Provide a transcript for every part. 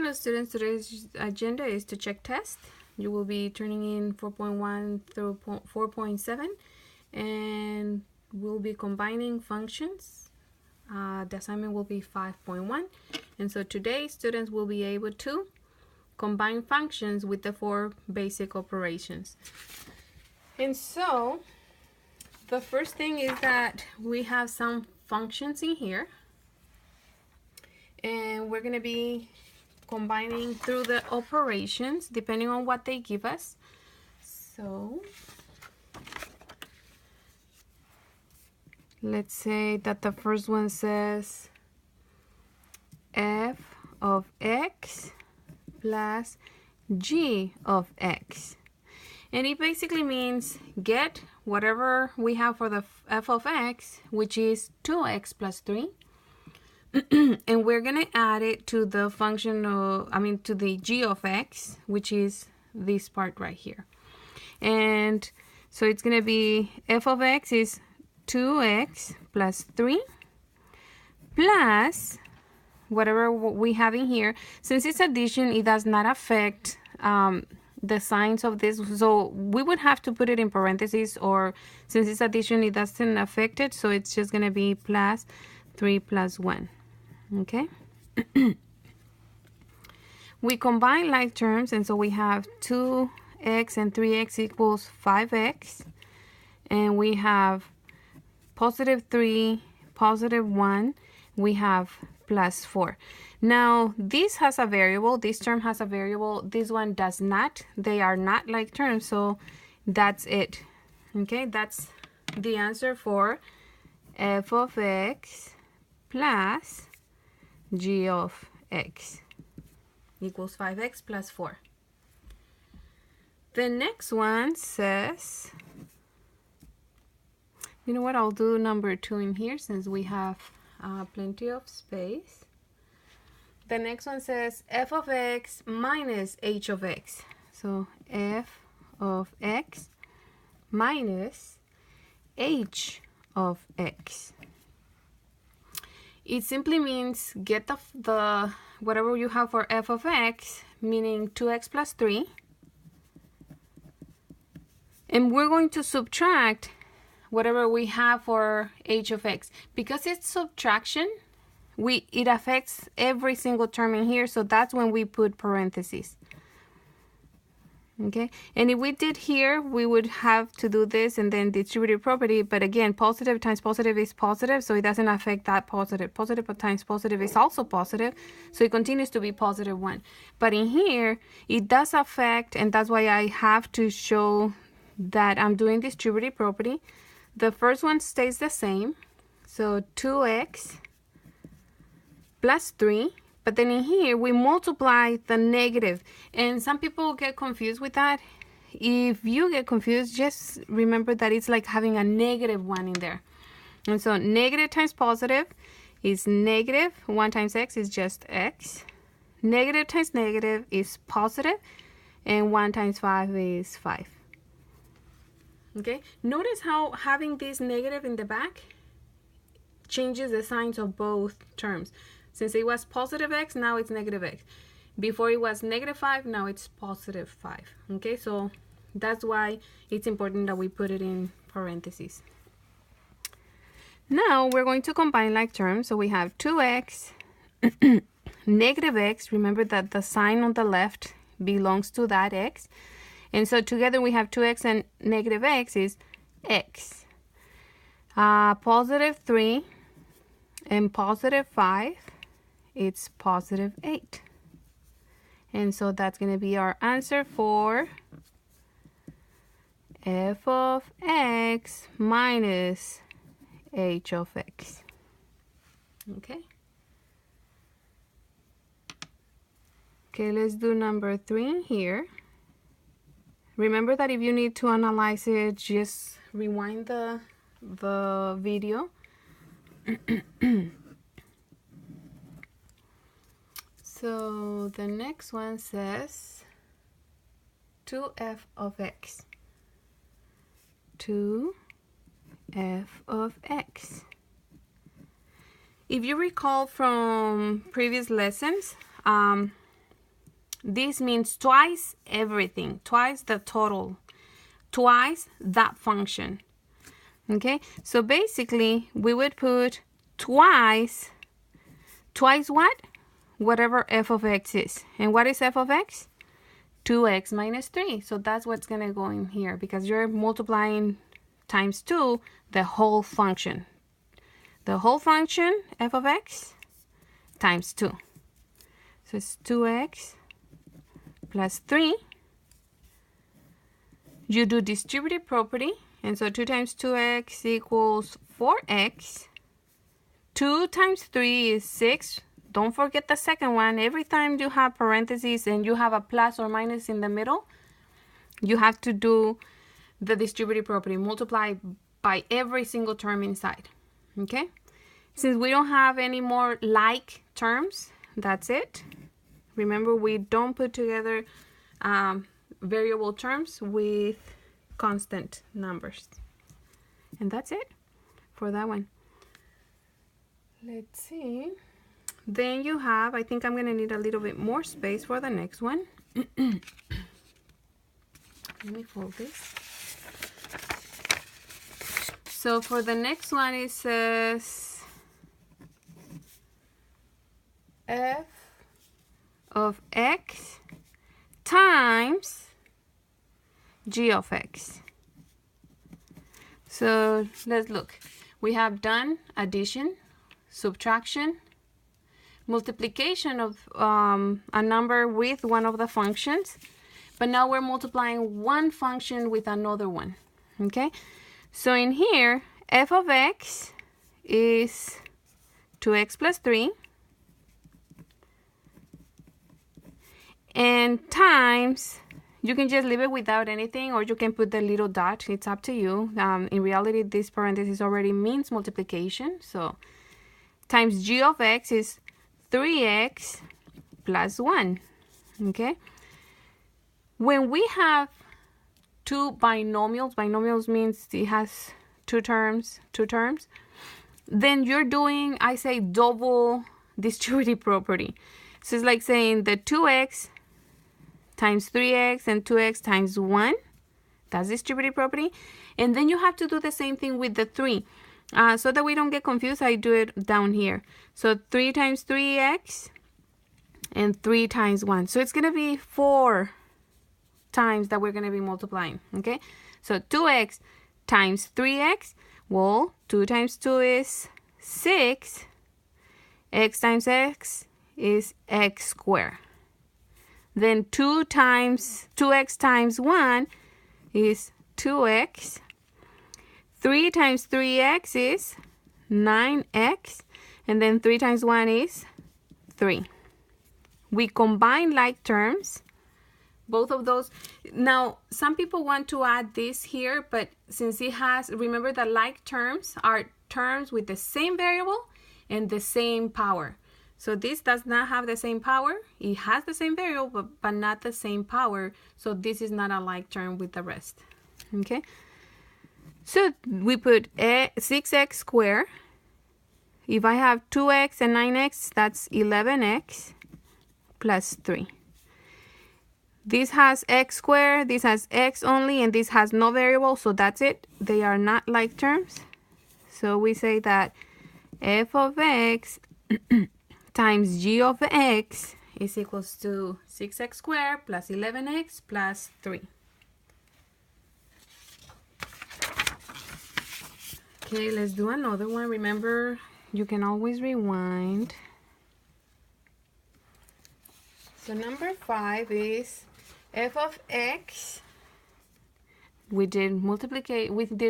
Hello students, today's agenda is to check test. You will be turning in 4.1 through 4.7 and we'll be combining functions. The assignment will be 5.1, and so today students will be able to combine functions with the 4 basic operations. And so the first thing is that we have some functions in here and we're going to be combining through the operations depending on what they give us. So let's say that the first one says f of x plus g of x, and it basically means get whatever we have for the f of x, which is 2x plus 3, and we're gonna add it to the function of, to the g of x, which is this part right here. And so it's gonna be f of x is 2x plus 3 plus whatever we have in here. Since it's addition, it does not affect the signs of this, so we would have to put it in parentheses, or since it's addition, it doesn't affect it, so it's just gonna be plus 3 plus 1. Okay. We combine like terms, and so we have 2x and 3x equals 5x, and we have positive 3, positive 1, we have plus 4. Now this has a variable, this term has a variable, this one does not. They are not like terms, so that's it. Okay, that's the answer for f of x plus g of x equals 5x plus 4. The next one says, you know what, I'll do number 2 in here since we have plenty of space. The next one says f of x minus h of x. So f of x minus h of x. It simply means get the whatever you have for f of x, meaning 2x plus 3, and we're going to subtract whatever we have for h of x. Because it's subtraction, it affects every single term in here, so that's when we put parentheses. Okay, and if we did here, we would have to do this and then distributive property, but again, positive times positive is positive, so it doesn't affect that positive. Positive times positive is also positive, so it continues to be positive 1. But in here, it does affect, and that's why I have to show that I'm doing distributive property. The first one stays the same, so 2x plus 3. But then in here, we multiply the negative. And some people get confused with that. If you get confused, just remember that it's like having a negative 1 in there. And so negative times positive is negative. 1 times x is just x. Negative times negative is positive. And 1 times 5 is 5. Okay? Notice how having this negative in the back changes the signs of both terms. Since it was positive x, now it's negative x. Before it was negative 5, now it's positive 5. Okay, so that's why it's important that we put it in parentheses. Now we're going to combine like terms. So we have 2x, negative x. Remember that the sign on the left belongs to that x. And so together we have 2x and negative x is x. Positive 3 and positive 5. It's positive 8. And so that's going to be our answer for f of x minus h of x. Okay. Okay, let's do number 3 here. Remember that if you need to analyze it, just rewind the video. So the next one says 2f of x. 2f of x. If you recall from previous lessons, This means twice everything, twice the total, twice that function. Okay, so basically we would put twice what? Whatever f of x is. And what is f of x? 2x minus 3. So that's what's going to go in here because you're multiplying times 2 the whole function. The whole function, f of x, times 2. So it's 2x plus 3. You do distributive property. And so 2 times 2x equals 4x. 2 times 3 is 6. Don't forget the second one. Every time you have parentheses and you have a plus or minus in the middle, you have to do the distributive property. Multiply by every single term inside. Okay? Since we don't have any more like terms, that's it. Remember, we don't put together variable terms with constant numbers. And that's it for that one. Let's see. Then you have, I think I'm going to need a little bit more space for the next one. Let me fold this. So for the next one, it says f of x times g of x. So let's look. We have done addition, subtraction, multiplication of a number with one of the functions, but now we're multiplying one function with another one. Okay, so in here f of x is 2x plus 3 and times, you can just leave it without anything or you can put the little dot, it's up to you. In reality, this parenthesis already means multiplication, so times g of x is 3x plus 1. Okay, when we have two binomials means it has two terms, then you're doing, I say, double distributive property. So it's like saying the 2x times 3x and 2x times 1, that's distributive property. And then you have to do the same thing with the 3. So that we don't get confused, I do it down here. So 3 times 3x and 3 times 1. So it's going to be 4 times that we're going to be multiplying. Okay, so 2x times 3x, well, 2 times 2 is 6. X times x is x squared. Then 2x times 1 is 2x. 3 times 3x is 9x. And then 3 times 1 is 3. We combine like terms. Both of those. Now, some people want to add this here, but since it has, remember that like terms are terms with the same variable and the same power. So this does not have the same power. It has the same variable, but not the same power. So this is not a like term with the rest. Okay. So we put 6x squared. If I have 2x and 9x, that's 11x plus 3. This has x squared, this has x only, and this has no variable, so that's it. They are not like terms. So we say that f of x times g of x is equals to 6x squared plus 11x plus 3. Okay, let's do another one. Remember, you can always rewind. So number 5 is f of x. We did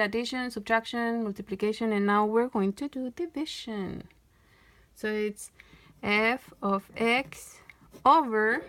addition, subtraction, multiplication, and now we're going to do division. So it's f of x over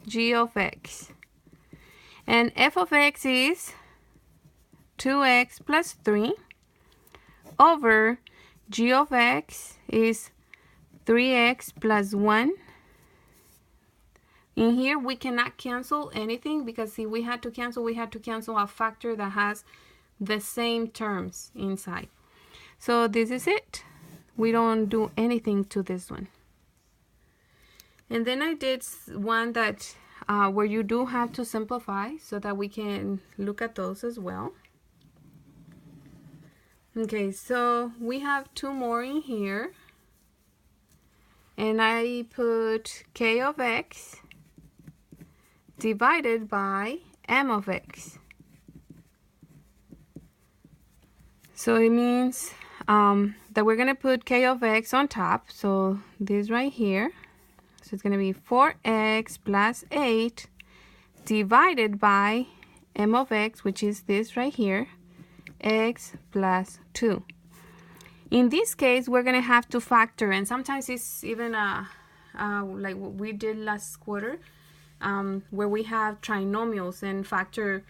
g of x. And f of x is 2x plus 3 over g of x is 3x plus 1. In here, we cannot cancel anything because if we had to cancel a factor that has the same terms inside. So this is it. We don't do anything to this one. And then I did one that where you do have to simplify so that we can look at those as well. Okay, so we have two more in here. And I put k of x divided by m of x. So it means that we're going to put k of x on top. So this right here. So it's going to be 4x plus 8 divided by m of x, which is this right here, x plus 2. In this case, we're going to have to factor, and sometimes it's even like what we did last quarter, where we have trinomials and factor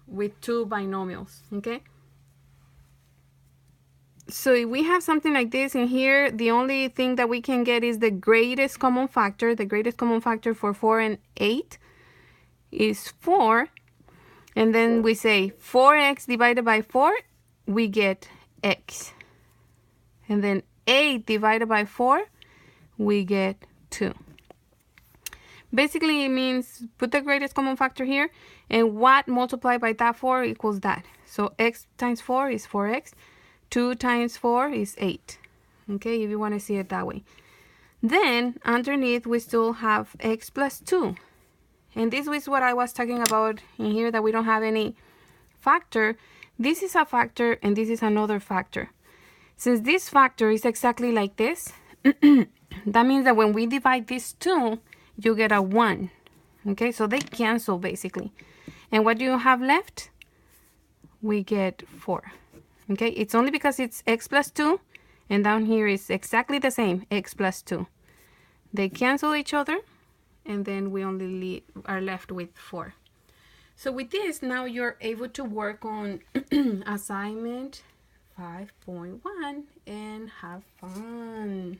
with two binomials, okay? So if we have something like this in here, the only thing that we can get is the greatest common factor. The greatest common factor for 4 and 8 is 4. And then we say 4x divided by 4, we get x. And then 8 divided by 4, we get 2. Basically, it means put the greatest common factor here, and what multiplied by that 4 equals that. So x times 4 is 4x. 2 times 4 is 8. Okay, if you want to see it that way. Then, underneath, we still have x plus 2. And this is what I was talking about in here, that we don't have any factor. This is a factor, and this is another factor. Since this factor is exactly like this, that means that when we divide these two, you get a 1. Okay, so they cancel, basically. And what do you have left? We get 4. Okay, it's only because it's x plus 2, and down here is exactly the same, x plus 2. They cancel each other, and then we only are left with 4. So with this, now you're able to work on assignment 5.1 and have fun.